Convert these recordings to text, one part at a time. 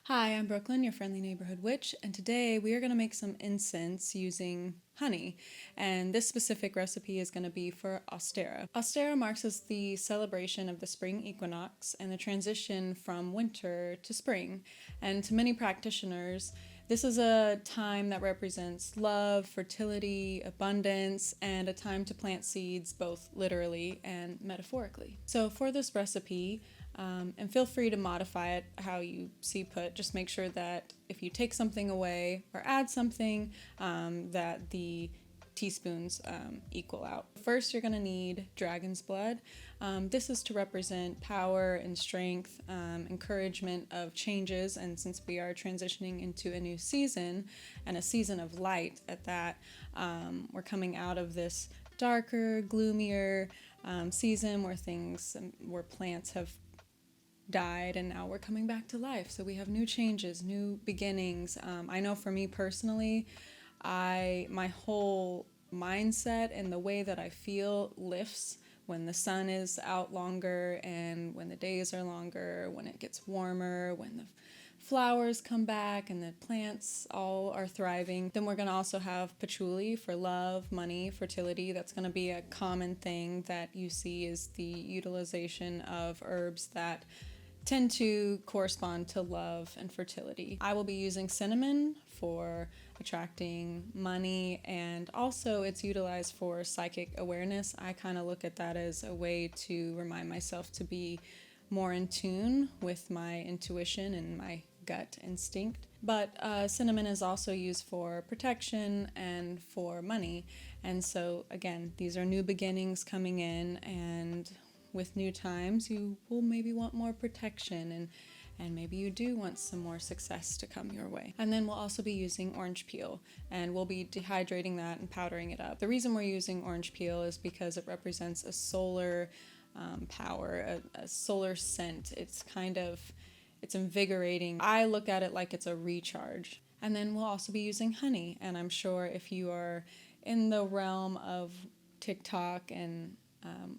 Hi, I'm Brooklyn, your friendly neighborhood witch, and today we are going to make some incense using honey. And this specific recipe is going to be for Ostara. Ostara marks as the celebration of the spring equinox and the transition from winter to spring. And to many practitioners, this is a time that represents love, fertility, abundance, and a time to plant seeds both literally and metaphorically. So for this recipe, and feel free to modify it how you see put. Just make sure that if you take something away or add something, that the teaspoons equal out. First, you're going to need dragon's blood. This is to represent power and strength, encouragement of changes, and since we are transitioning into a new season and a season of light at that, we're coming out of this darker, gloomier season where plants have died and now we're coming back to life. So we have new changes, new beginnings. I know for me personally, my whole mindset and the way that I feel lifts when the sun is out longer and when the days are longer, when it gets warmer, when the flowers come back and the plants all are thriving. Then we're going to also have patchouli for love, money, fertility. That's going to be a common thing that you see is the utilization of herbs that tend to correspond to love and fertility. I will be using cinnamon for attracting money, and also it's utilized for psychic awareness. I kind of look at that as a way to remind myself to be more in tune with my intuition and my gut instinct. But cinnamon is also used for protection and for money. And so again, these are new beginnings coming in, and with new times, you will maybe want more protection and maybe you do want some more success to come your way. And then we'll also be using orange peel, and we'll be dehydrating that and powdering it up. The reason we're using orange peel is because it represents a solar power, a solar scent. It's invigorating. I look at it like it's a recharge. And then we'll also be using honey, and I'm sure if you are in the realm of TikTok and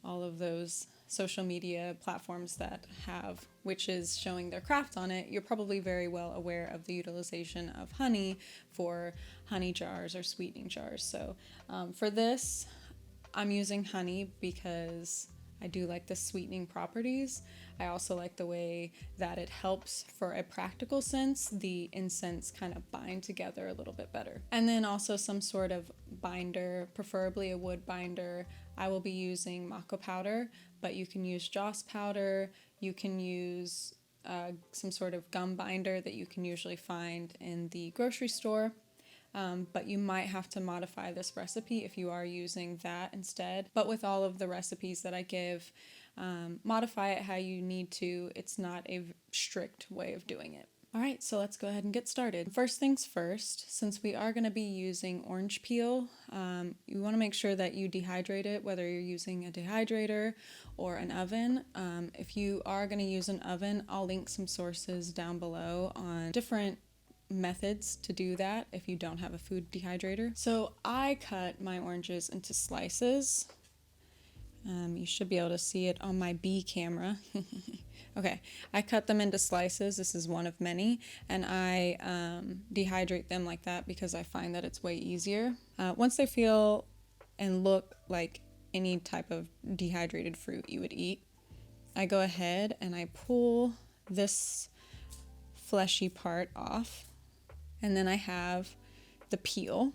all of those social media platforms that have witches showing their craft on it, you're probably very well aware of the utilization of honey for honey jars or sweetening jars. So for this, I'm using honey because I do like the sweetening properties. I also like the way that it helps, for a practical sense, the incense kind of bind together a little bit better. And then also some sort of binder, preferably a wood binder. I will be using maca powder, but you can use joss powder. You can use some sort of gum binder that you can usually find in the grocery store. But you might have to modify this recipe if you are using that instead. But with all of the recipes that I give, modify it how you need to. It's not a strict way of doing it. All right, so let's go ahead and get started. First things first, since we are going to be using orange peel, you want to make sure that you dehydrate it, whether you're using a dehydrator or an oven. If you are going to use an oven, I'll link some sources down below on different methods to do that if you don't have a food dehydrator. So I cut my oranges into slices. You should be able to see it on my B camera. Okay, I cut them into slices. This is one of many, and I dehydrate them like that because I find that it's way easier. Once they feel and look like any type of dehydrated fruit you would eat, I go ahead and I pull this fleshy part off. And then I have the peel,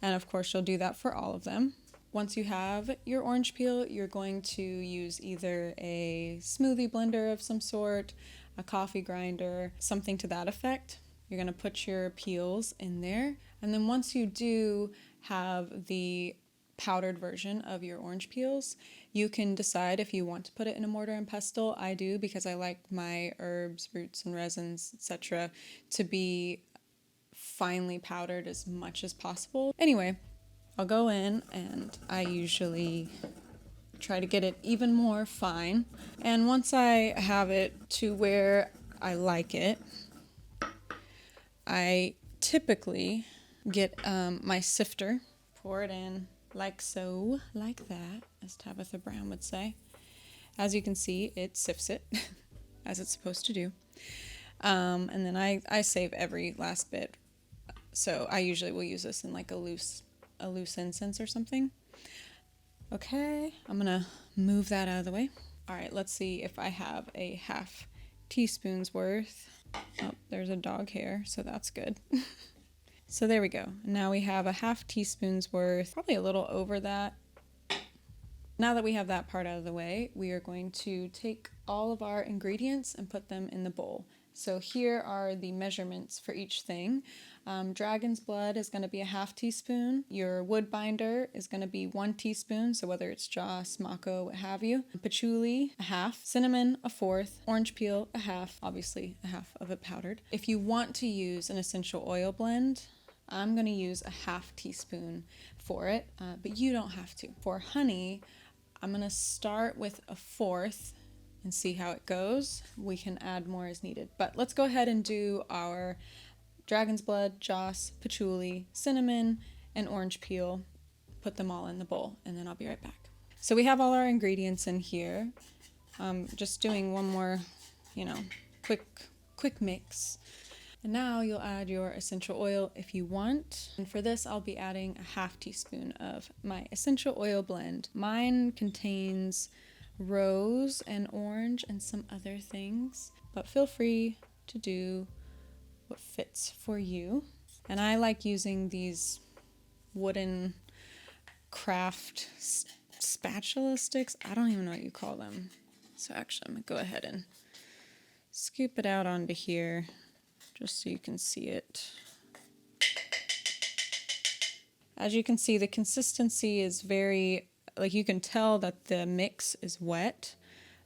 and of course you'll do that for all of them. Once you have your orange peel, you're going to use either a smoothie blender of some sort, a coffee grinder, something to that effect. You're going to put your peels in there, and then once you do have the powdered version of your orange peels, you can decide if you want to put it in a mortar and pestle. I do, because I like my herbs, roots, and resins, etc. to be finely powdered as much as possible. Anyway, I'll go in and I usually try to get it even more fine. And once I have it to where I like it, I typically get my sifter, pour it in like so, like that, as Tabitha Brown would say. As you can see, it sifts it as it's supposed to do. And then I save every last bit. So I usually will use this in like a loose incense or something. Okay, I'm gonna move that out of the way. All right, let's see if I have a half teaspoon's worth. Oh, there's a dog hair, so that's good. So there we go. Now we have a half teaspoon's worth, probably a little over that. Now that we have that part out of the way, we are going to take all of our ingredients and put them in the bowl. So here are the measurements for each thing. Dragon's blood is going to be a half teaspoon. Your wood binder is going to be 1 teaspoon, so whether it's Joss, Mako, what have you. Patchouli, a half. Cinnamon, a fourth. Orange peel, a half. Obviously, a half of it powdered. If you want to use an essential oil blend, I'm going to use a half teaspoon for it, but you don't have to. For honey, I'm going to start with a fourth and see how it goes. We can add more as needed. But let's go ahead and do our dragon's blood, joss, patchouli, cinnamon, and orange peel. Put them all in the bowl, and then I'll be right back. So we have all our ingredients in here. Just doing one more, quick mix. And now you'll add your essential oil if you want. And for this, I'll be adding a half teaspoon of my essential oil blend. Mine contains rose and orange and some other things, but feel free to do what fits for you. And I like using these wooden craft spatula sticks. I don't even know what you call them. So actually, I'm gonna go ahead and scoop it out onto here just so you can see it. As you can see, the consistency is very, you can tell that the mix is wet,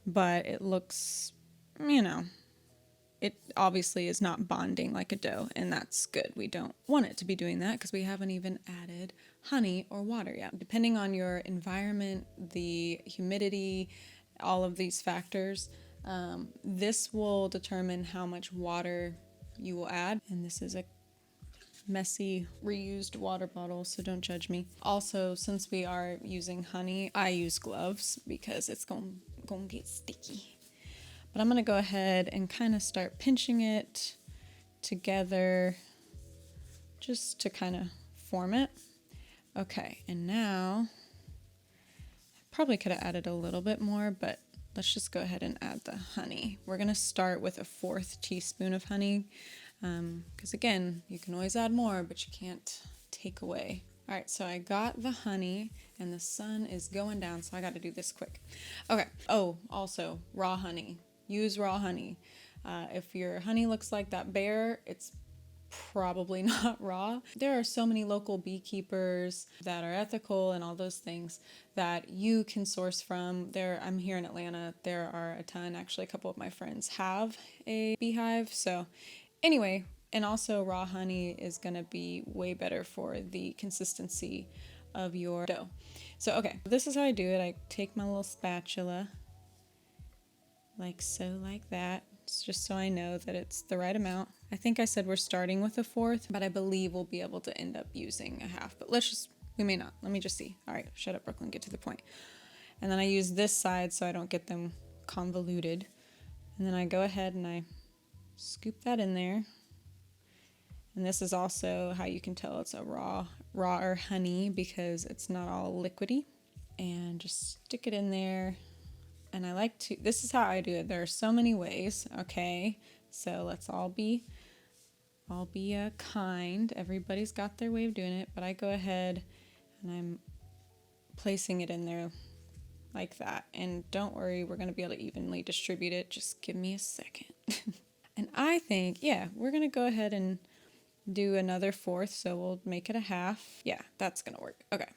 but it looks, it obviously is not bonding like a dough, and that's good. We don't want it to be doing that because we haven't even added honey or water yet. Depending on your environment, the humidity, all of these factors, this will determine how much water you will add. And this is a messy reused water bottle, so don't judge me. Also, since we are using honey, I use gloves because it's going to get sticky. But I'm going to go ahead and kind of start pinching it together just to kind of form it. Okay, and now I probably could have added a little bit more, but let's just go ahead and add the honey. We're going to start with a 1/4 teaspoon of honey because again, you can always add more, but you can't take away. All right, so I got the honey and the sun is going down, so I got to do this quick. Okay. Oh, also raw honey. Use raw honey. If your honey looks like that bear, it's probably not raw. There are so many local beekeepers that are ethical and all those things that you can source from. I'm here in Atlanta. There are a ton. Actually, a couple of my friends have a beehive. So anyway, and also raw honey is going to be way better for the consistency of your dough. So, okay, this is how I do it. I take my little spatula like so, like that. It's just so I know that it's the right amount. I think I said we're starting with a 1/4, but I believe we'll be able to end up using a half. But we may not. Let me just see. All right, shut up, Brooklyn, get to the point. And then I use this side so I don't get them convoluted. And then I go ahead and I scoop that in there. And this is also how you can tell it's a raw honey because it's not all liquidy. And just stick it in there. And I like to, this is how I do it. There are so many ways, okay? So let's all be kind. Everybody's got their way of doing it, but I go ahead and I'm placing it in there like that. And don't worry, we're going to be able to evenly distribute it. Just give me a second. And I think, yeah, we're going to go ahead and do another 1/4, so we'll make it a half. Yeah, that's going to work. Okay.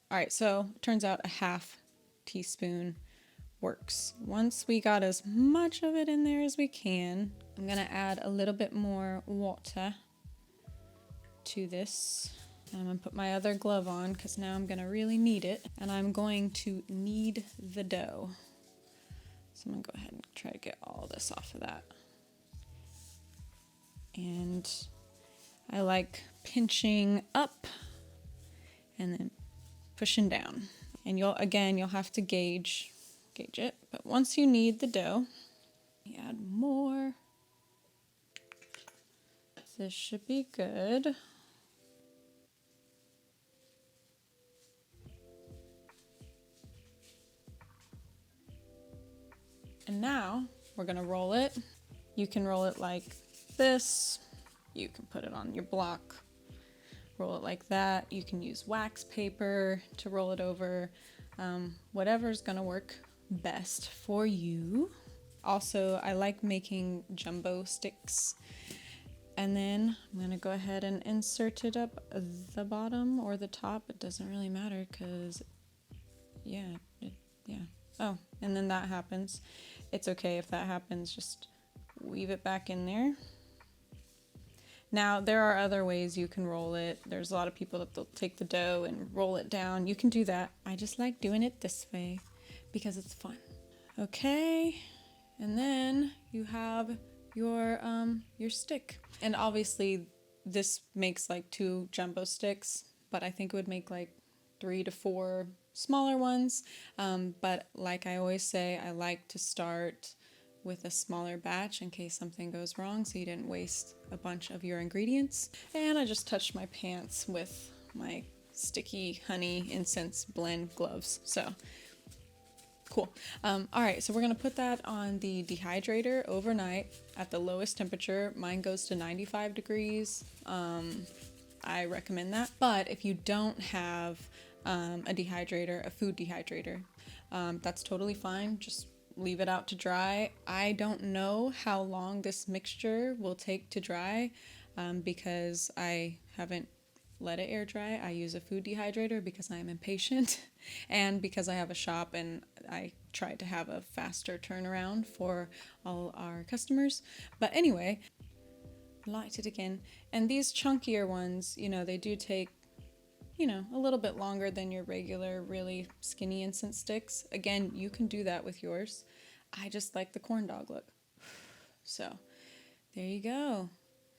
All right, so it turns out a half teaspoon works. Once we got as much of it in there as we can, I'm going to add a little bit more water to this. And I'm going to put my other glove on because now I'm going to really knead it. And I'm going to knead the dough. So I'm going to go ahead and try to get all this off of that. And I like pinching up and then pushing down. And you'll have to gauge it. But once you knead the dough, you add more This should be good. And now we're gonna roll it. You can roll it like this. You can put it on your block. Roll it like that. You can use wax paper to roll it over. Whatever's gonna work best for you. Also, I like making jumbo sticks. And then I'm gonna go ahead and insert it up the bottom or the top. It doesn't really matter because, yeah. Oh, and then that happens. It's okay if that happens, just weave it back in there. Now, there are other ways you can roll it. There's a lot of people that they'll take the dough and roll it down. You can do that. I just like doing it this way because it's fun. Okay, and then you have your stick. And obviously this makes like 2 jumbo sticks, but I think it would make like 3 to 4 smaller ones. But like I always say, I like to start with a smaller batch in case something goes wrong so you didn't waste a bunch of your ingredients. And I just touched my pants with my sticky honey incense blend gloves. So cool. All right, so we're gonna put that on the dehydrator overnight at the lowest temperature. Mine goes to 95 degrees. I recommend that. But if you don't have a dehydrator, a food dehydrator, that's totally fine. Just leave it out to dry. I don't know how long this mixture will take to dry because I haven't let it air dry. I use a food dehydrator because I am impatient and because I have a shop and I try to have a faster turnaround for all our customers. But anyway, light it again. And these chunkier ones, you know, they do take, you know, a little bit longer than your regular really skinny incense sticks. Again, you can do that with yours. I just like the corn dog look. So there you go.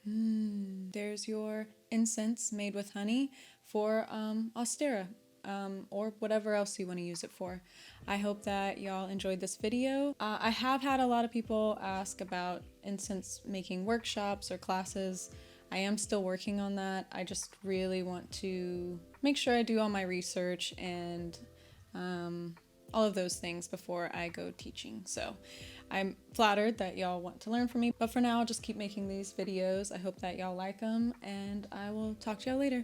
There's your incense made with honey for Ostara or whatever else you want to use it for. I hope that y'all enjoyed this video. I have had a lot of people ask about incense making workshops or classes. I am still working on that. I just really want to make sure I do all my research and all of those things before I go teaching. So I'm flattered that y'all want to learn from me, but for now I'll just keep making these videos. I hope that y'all like them, and I will talk to y'all later.